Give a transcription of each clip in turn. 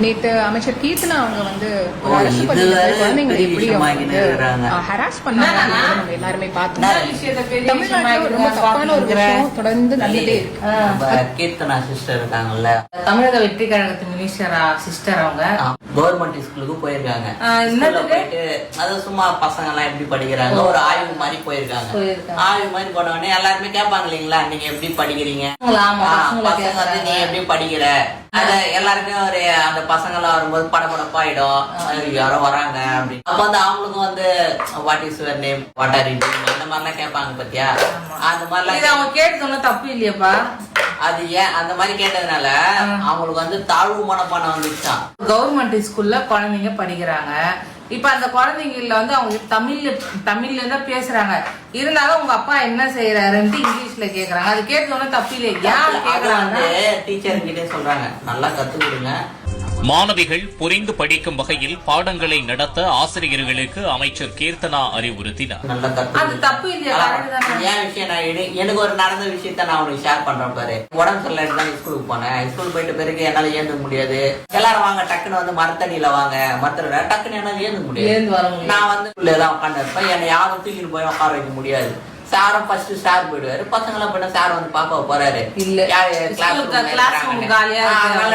நேற்று அமைச்சர் கீர்த்தனா அவங்க வந்து ஒரு அரசு பள்ளியில குழந்தைங்களை எப்படி ஹராஸ் பண்ணாங்க நம்ம எல்லாருமே பார்த்தோம். தமிழ்நாட்டில் ரொம்ப தப்பான ஒரு விஷயம் தொடர்ந்து நடந்துட்டே இருக்கு. கீர்த்தனா சிஸ்டர் இருக்காங்கல்ல, தமிழக வெற்றி கழகத்து மினிஸ்டரா சிஸ்டர், அவங்க கவர்மெண்ட் ஸ்கூலுக்கு போயிருக்காங்க. போயிட்டு அது சும்மா பசங்க எல்லாம் எப்படி படிக்கிறாங்க ஒரு ஆய்வு மாதிரி போயிருக்காங்க. ஆய்வு மாதிரி போன உடனே எல்லாருமே கேட்பாங்க இல்லைங்களா, நீங்க எப்படி படிக்கிறீங்க, பசங்க வந்து நீ எப்படி படிக்கிற, அத எல்லாருக்கும் ஒரு அந்த பசங்க எல்லாம் வரும்போது படப்படப்பாயிடும், யாரோ வராங்க அப்படின்னு. அப்ப வந்து அவங்களுக்கும் வந்து what is your name, what are you doing, அந்த மாதிரிலாம் கேட்பாங்க பத்தியா. அந்த மாதிரிலாம் அவங்க கேட்டது தப்பு இல்லையாப்பா. அது ஏன் அந்த மாதிரி கேட்டதுனால அவங்களுக்கு வந்து தாழ்வு மனப்பானம் வந்துச்சான். கவர்மெண்ட் ஸ்கூல்ல குழந்தைங்க படிக்கிறாங்க. இப்ப அந்த குழந்தைங்கள வந்து அவங்க தமிழ்ல தான் பேசுறாங்க. இருந்தாலும் உங்க அப்பா என்ன செய்யறாருன்னு இங்கிலீஷ்ல கேக்குறாங்க. அது கேட்கணும் தப்பு இல்லை. ஏன் கேக்குறாங்க, டீச்சர் கிட்டே சொல்றாங்க நல்லா கத்து கொடுங்க. மாணவிகள் புரிந்து படிக்கும் வகையில் பாடங்களை நடத்த ஆசிரியர்களுக்கு அமைச்சர் கீர்த்தனா அறிவுறுத்தினார். அது தப்பு இல்லையா? ஏன் விஷயம் எனக்கு ஒரு நடந்த விஷயத்த நான் உனக்கு ஷேர் பண்றேன் பாரு. உடம்பு சரியில்லை, ஸ்கூலுக்கு போனேன். ஸ்கூல் போயிட்ட பிறகு என்னால ஏந்து முடியாது. எல்லாரும் வாங்க டக்குன்னு வந்து மரத்தடியில வாங்க, மரத்தடியில டக்குன்னு என்னால ஏந்து முடியாது. நான் வந்து தான் உட்காந்து இருப்பேன். என்னை யாரும் தூக்கிட்டு போய் உட்கார வைக்க முடியாது. சாரும் ஃபர்ஸ்ட் சார் போயிடுவாரு, பசங்க எல்லாம் போயிட்டா சார் வந்து பாக்க போறாரு.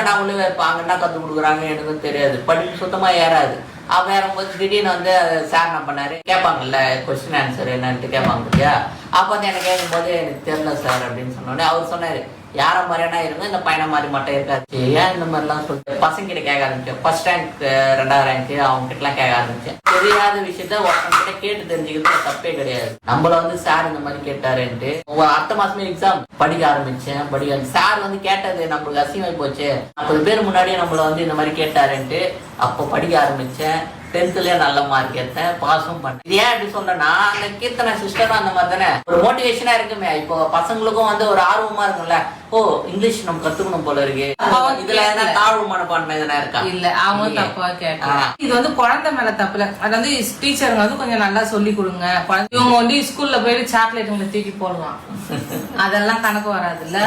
நான் உள்ள வைப்பாங்க, என்ன கத்து கொடுக்குறாங்க எனக்கு தெரியாது, படிப்பு சுத்தமா ஏறாது. அப்ப ஏறும்போது திடீர்னு வந்து சார் என்ன பண்ணாரு, கேட்பாங்கல்ல கொஸ்டின் ஆன்சர் என்னன்ட்டு கேட்பாங்க இல்லையா. அப்ப வந்து எனக்கு கேட்கும் போது எனக்கு தெரியல சார் அப்படின்னு சொன்னோடனே அவர் சொன்னாரு, யார மாதிரியான இருங்க, இந்த பையனை மாதிரி மட்டும் இருக்காது, ஏன் இந்த மாதிரி எல்லாம் சொல்லிட்டு பசங்க கிட்ட கேட்க ஆரம்பிச்சேன். ஃபர்ஸ்ட் ரேங்க் 2வது ரேங்க் அவங்க கிட்ட எல்லாம் கேட்க ஆரம்பிச்சேன். தெரியாத விஷயத்த ஒருத்தன் கிட்ட கேட்டு தெரிஞ்சுக்கிறது தப்பே கிடையாது. நம்மள வந்து சார் இந்த மாதிரி கேட்டாருன்ட்டு அடுத்த மாசமே எக்ஸாம் படிக்க ஆரம்பிச்சேன். சார் வந்து கேட்டது நம்மளுக்கு அசிங்கமாயி போச்சு. 40 பேர் முன்னாடியே நம்மள வந்து இந்த மாதிரி கேட்டாருன்ட்டு அப்போ படிக்க ஆரம்பிச்சேன். 10th நல்ல மார்க் எடுத்தேன், பாஸும் பண்ணேன். இது ஏன் அப்படி சொல்றேன்னா, அந்த கீர்த்தனா சிஸ்டரும் அந்த மாதிரி தானே ஒரு மோட்டிவேஷனா இருக்குமே. இப்போ பசங்களுக்கும் வந்து ஒரு ஆர்வமா இருக்கும்ல, ஓ இங்கிலீஷ் நம்ம கத்துக்கணும் போல இருக்கு. இதுல என்ன தாழ்வு மனப்பான்மை எதனா இருக்கா? இல்ல, அவங்க தப்பா கேட்டாங்க. இது வந்து குழந்தை மேல தப்புல, அது வந்து டீச்சருங்க வந்து கொஞ்சம் நல்லா சொல்லி கொடுங்க. இவங்க வந்து ஸ்கூல்ல போயிட்டு சாக்லேட்டுங்களை தூக்கி போடுவான், அதெல்லாம் கணக்கு வராது இல்ல.